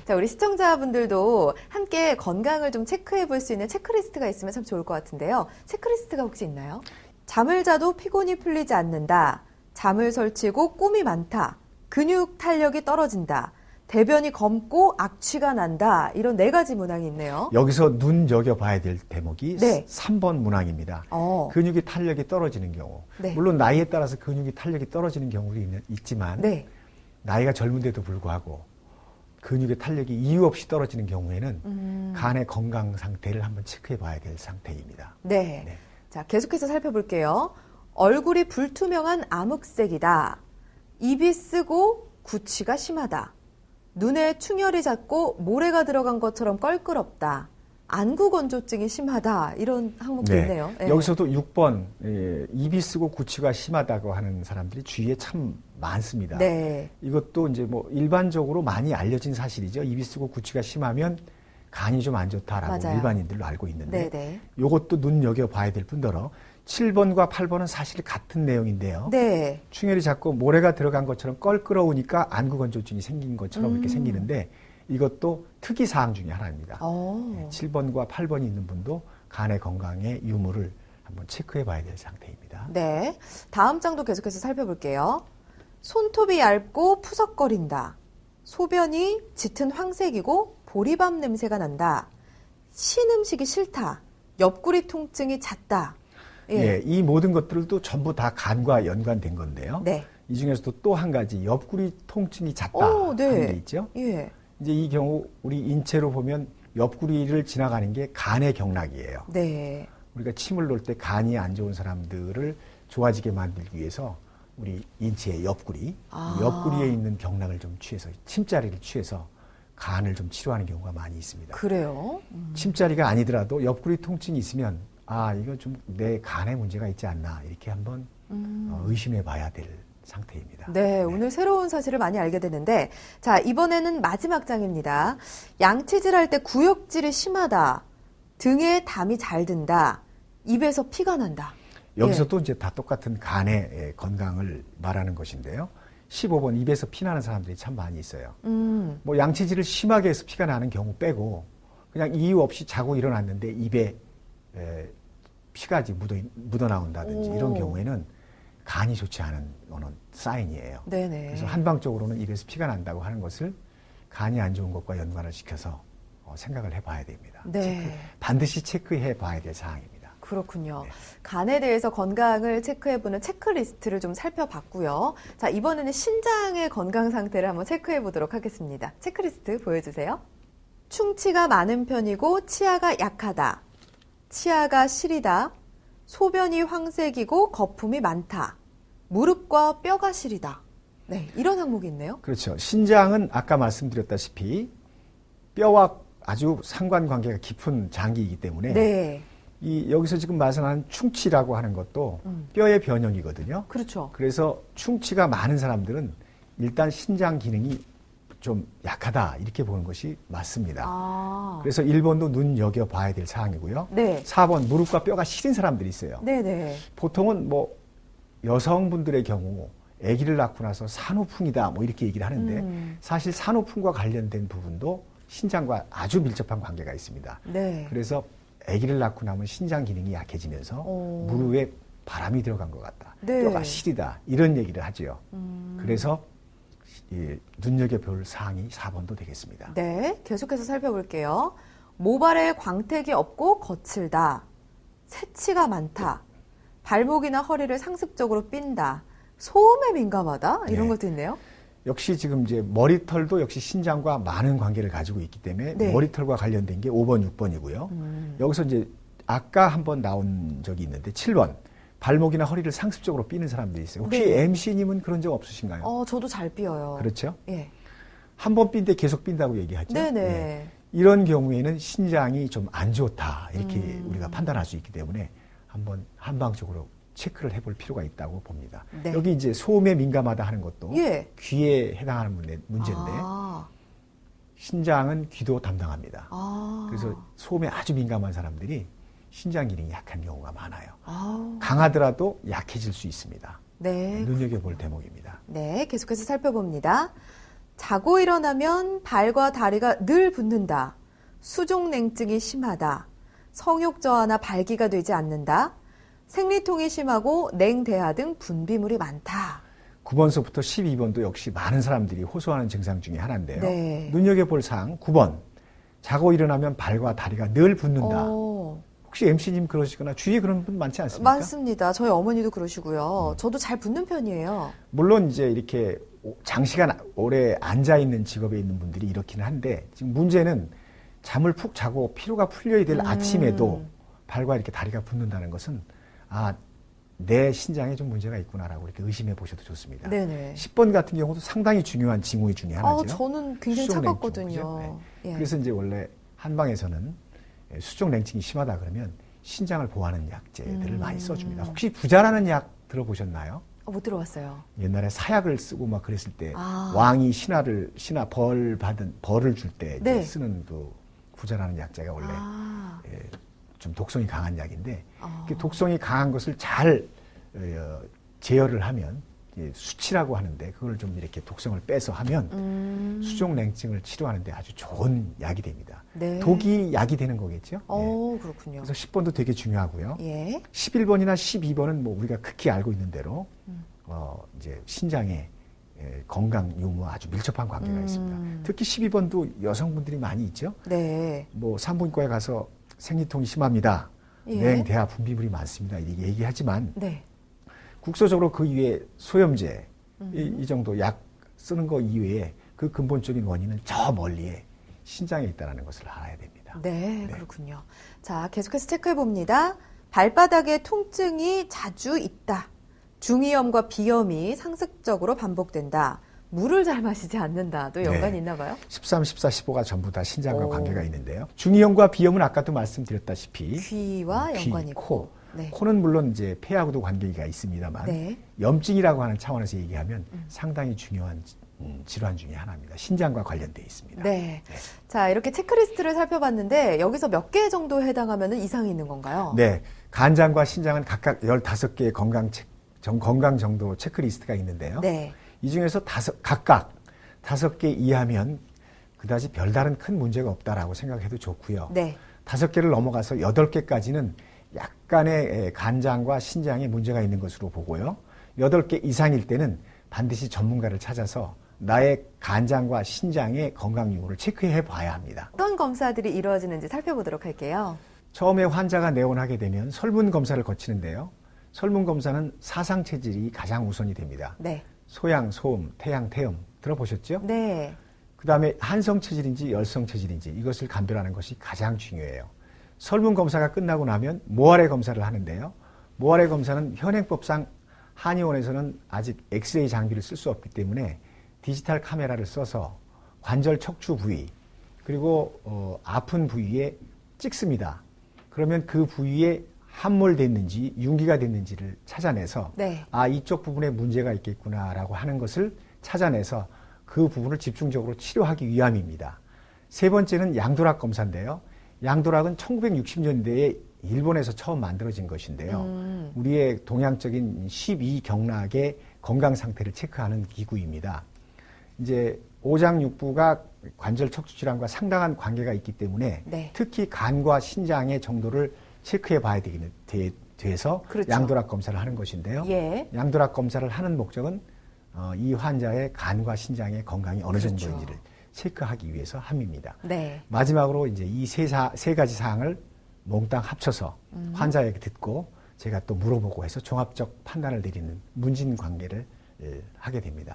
자, 우리 시청자분들도 함께 건강을 좀 체크해 볼 수 있는 체크리스트가 있으면 참 좋을 것 같은데요. 체크리스트가 혹시 있나요? 잠을 자도 피곤이 풀리지 않는다. 잠을 설치고 꿈이 많다. 근육 탄력이 떨어진다. 대변이 검고 악취가 난다. 이런 4가지 문항이 있네요. 여기서 눈여겨봐야 될 대목이 네. 3번 문항입니다. 근육이 탄력이 떨어지는 경우. 네. 물론 나이에 따라서 근육이 탄력이 떨어지는 경우도 있지만 네. 나이가 젊은데도 불구하고 근육의 탄력이 이유 없이 떨어지는 경우에는 간의 건강 상태를 한번 체크해 봐야 될 상태입니다. 네. 네. 자, 계속해서 살펴볼게요. 얼굴이 불투명한 암흑색이다. 입이 쓰고 구취가 심하다. 눈에 충혈이 잦고 모래가 들어간 것처럼 껄끄럽다. 안구 건조증이 심하다. 이런 항목도 네. 있네요. 네. 여기서도 6번 입이 쓰고 구취가 심하다고 하는 사람들이 주위에 참 많습니다. 네. 이것도 이제 뭐 일반적으로 많이 알려진 사실이죠. 입이 쓰고 구취가 심하면 간이 좀 안 좋다라고 맞아요. 일반인들로 알고 있는데 네네. 이것도 눈여겨봐야 될 뿐더러 7번과 8번은 사실 같은 내용인데요. 네. 충혈이 자꾸 모래가 들어간 것처럼 껄끄러우니까 안구 건조증이 생긴 것처럼 이렇게 생기는데 이것도 특이사항 중에 하나입니다. 7번과 8번이 있는 분도 간의 건강의 유무를 한번 체크해 봐야 될 상태입니다. 네. 다음 장도 계속해서 살펴볼게요. 손톱이 얇고 푸석거린다. 소변이 짙은 황색이고 보리밥 냄새가 난다. 신 음식이 싫다. 옆구리 통증이 잦다. 예, 이 모든 것들도 전부 다 간과 연관된 건데요. 네. 이 중에서도 또 한 가지 옆구리 통증이 잦다 네. 하는 게 있죠. 예. 이제 이 경우 우리 인체로 보면 옆구리를 지나가는 게 간의 경락이에요. 네. 우리가 침을 놓을 때 간이 안 좋은 사람들을 좋아지게 만들기 위해서 우리 인체의 옆구리, 옆구리에 있는 경락을 좀 취해서 침자리를 취해서 간을 좀 치료하는 경우가 많이 있습니다. 그래요? 침자리가 아니더라도 옆구리 통증이 있으면 이거 좀 내 간에 문제가 있지 않나 이렇게 한번 의심해 봐야 될 상태입니다. 네, 오늘 새로운 사실을 많이 알게 되는데, 자, 이번에는 마지막 장입니다. 양치질 할 때 구역질이 심하다. 등에 담이 잘 든다. 입에서 피가 난다. 여기서도 이제 다 똑같은 간의 건강을 말하는 것인데요. 15번 입에서 피 나는 사람들이 참 많이 있어요. 뭐 양치질을 심하게 해서 피가 나는 경우 빼고 그냥 이유 없이 자고 일어났는데 입에 피가 묻어 나온다든지 이런 경우에는 간이 좋지 않은 어느 사인이에요. 네네. 그래서 한방적으로는 입에서 피가 난다고 하는 것을 간이 안 좋은 것과 연관을 시켜서 생각을 해봐야 됩니다. 네. 반드시 체크해 봐야 될 사항입니다. 그렇군요. 네. 간에 대해서 건강을 체크해보는 체크리스트를 좀 살펴봤고요. 자, 이번에는 신장의 건강 상태를 한번 체크해보도록 하겠습니다. 체크리스트 보여주세요. 충치가 많은 편이고 치아가 약하다. 치아가 시리다. 소변이 황색이고 거품이 많다. 무릎과 뼈가 시리다. 네, 이런 항목이 있네요. 그렇죠. 신장은 아까 말씀드렸다시피 뼈와 아주 상관관계가 깊은 장기이기 때문에 네. 여기서 지금 말씀하는 충치라고 하는 것도 뼈의 변형이거든요. 그렇죠. 그래서 충치가 많은 사람들은 일단 신장 기능이 좀 약하다 이렇게 보는 것이 맞습니다. 그래서 1번도 눈여겨봐야 될 사항이고요. 네. 4번 무릎과 뼈가 시린 사람들이 있어요. 네네. 보통은 뭐 여성분들의 경우 아기를 낳고 나서 산후풍이다 뭐 이렇게 얘기를 하는데 사실 산후풍과 관련된 부분도 신장과 아주 밀접한 관계가 있습니다. 네. 그래서 아기를 낳고 나면 신장 기능이 약해지면서 무릎에 바람이 들어간 것 같다. 네. 뼈가 시리다. 이런 얘기를 하죠. 그래서 눈여겨볼 사항이 4번도 되겠습니다. 네, 계속해서 살펴볼게요. 모발에 광택이 없고 거칠다. 새치가 많다. 발목이나 허리를 상습적으로 삔다. 소음에 민감하다. 이런 네. 것도 있네요. 역시 지금 이제 머리털도 역시 신장과 많은 관계를 가지고 있기 때문에 네. 머리털과 관련된 게 5번, 6번이고요. 여기서 이제 아까 한번 나온 적이 있는데 7번. 발목이나 허리를 상습적으로 삐는 사람들이 있어요. 혹시 네. MC님은 그런 적 없으신가요? 저도 잘 삐어요. 그렇죠? 예. 한 번 삔는데 계속 삔다고 얘기하죠. 네네. 예. 이런 경우에는 신장이 좀 안 좋다 이렇게 우리가 판단할 수 있기 때문에 한번 한방적으로 체크를 해볼 필요가 있다고 봅니다. 네. 여기 이제 소음에 민감하다 하는 것도 예. 귀에 해당하는 문제인데 신장은 귀도 담당합니다. 그래서 소음에 아주 민감한 사람들이 신장 기능이 약한 경우가 많아요. 강하더라도 약해질 수 있습니다. 네. 눈여겨볼 대목입니다. 네, 계속해서 살펴봅니다. 자고 일어나면 발과 다리가 늘 붓는다. 수족냉증이 심하다. 성욕 저하나 발기가 되지 않는다. 생리통이 심하고 냉대하 등 분비물이 많다. 9번서부터 12번도 역시 많은 사람들이 호소하는 증상 중에 하나인데요. 네. 눈여겨볼 사항 9번. 자고 일어나면 발과 다리가 늘 붓는다. 혹시 MC님 그러시거나 주위에 그런 분 많지 않습니까? 많습니다. 저희 어머니도 그러시고요. 저도 잘 붓는 편이에요. 물론 이제 이렇게 장시간 오래 앉아 있는 직업에 있는 분들이 이렇기는 한데 지금 문제는 잠을 푹 자고 피로가 풀려야 될 아침에도 발과 이렇게 다리가 붓는다는 것은 내 신장에 좀 문제가 있구나라고 이렇게 의심해 보셔도 좋습니다. 네네. 10번 같은 경우도 상당히 중요한 징후 중에 하나죠. 저는 굉장히 수족냉증, 차갑거든요. 그죠? 네. 예. 그래서 이제 원래 한방에서는 수족냉증이 심하다 그러면 신장을 보호하는 약제들을 많이 써줍니다. 혹시 부자라는 약 들어보셨나요? 못 들어봤어요. 옛날에 사약을 쓰고 막 그랬을 때 아. 왕이 벌을 줄 때 네. 쓰는 그 부자라는 약제가 원래 좀 독성이 강한 약인데 그 독성이 강한 것을 잘 제어를 하면 수치라고 하는데 그걸 좀 이렇게 독성을 빼서 하면 수족냉증을 치료하는데 아주 좋은 약이 됩니다. 네. 독이 약이 되는 거겠죠. 그렇군요. 그래서 10번도 되게 중요하고요. 예. 11번이나 12번은 뭐 우리가 극히 알고 있는 대로 이제 신장의 건강 유무와 아주 밀접한 관계가 있습니다. 특히 12번도 여성분들이 많이 있죠. 네. 뭐 산부인과에 가서 생리통이 심합니다. 예. 냉, 대하, 분비물이 많습니다. 이렇게 얘기하지만 네. 국소적으로 그 이외에 소염제 이 정도 약 쓰는 거 이외에 그 근본적인 원인은 저 멀리에 신장에 있다는 것을 알아야 됩니다. 네, 그렇군요. 자, 계속해서 체크해 봅니다. 발바닥에 통증이 자주 있다. 중이염과 비염이 상습적으로 반복된다. 물을 잘 마시지 않는다도 연관이 있나 봐요? 13, 14, 15가 전부 다 신장과 관계가 있는데요. 중이염과 비염은 아까도 말씀드렸다시피 귀와 연관이 있고. 코. 네. 코는 물론 이제 폐하고도 관계가 있습니다만 네. 염증이라고 하는 차원에서 얘기하면 상당히 중요한 질환 중에 하나입니다. 신장과 관련되어 있습니다. 네. 자, 이렇게 체크리스트를 살펴봤는데 여기서 몇 개 정도 해당하면 이상이 있는 건가요? 네. 간장과 신장은 각각 15개의 건강 정도 체크리스트가 있는데요. 네. 이 중에서 각각 5개 이하면 그다지 별다른 큰 문제가 없다라고 생각해도 좋고요. 네. 5개를 넘어가서 8개까지는 약간의 간장과 신장에 문제가 있는 것으로 보고요. 8개 이상일 때는 반드시 전문가를 찾아서 나의 간장과 신장의 건강 유무를 체크해 봐야 합니다. 어떤 검사들이 이루어지는지 살펴보도록 할게요. 처음에 환자가 내원하게 되면 설문검사를 거치는데요. 설문검사는 사상체질이 가장 우선이 됩니다. 네. 소양, 소음, 태양, 태음 들어보셨죠? 네. 그 다음에 한성체질인지 열성체질인지 이것을 감별하는 것이 가장 중요해요. 설문검사가 끝나고 나면 모아레 검사를 하는데요. 모아레 검사는 현행법상 한의원에서는 아직 엑스레이 장비를 쓸 수 없기 때문에 디지털 카메라를 써서 관절 척추 부위 그리고 아픈 부위에 찍습니다. 그러면 그 부위에 함몰됐는지 윤기가 됐는지를 찾아내서 네. 이쪽 부분에 문제가 있겠구나라고 하는 것을 찾아내서 그 부분을 집중적으로 치료하기 위함입니다. 세 번째는 양도락 검사인데요. 양도락은 1960년대에 일본에서 처음 만들어진 것인데요. 우리의 동양적인 12경락의 건강 상태를 체크하는 기구입니다. 이제 오장육부가 관절 척추 질환과 상당한 관계가 있기 때문에 네. 특히 간과 신장의 정도를 체크해 봐야 돼서 그렇죠. 양도락 검사를 하는 것인데요. 예. 양도락 검사를 하는 목적은 이 환자의 간과 신장의 건강이 어느 그렇죠. 정도인지를 체크하기 위해서 함입니다. 네. 마지막으로 이제 이 세 가지 사항을 몽땅 합쳐서 환자에게 듣고 제가 또 물어보고 해서 종합적 판단을 내리는 문진 관계를 하게 됩니다.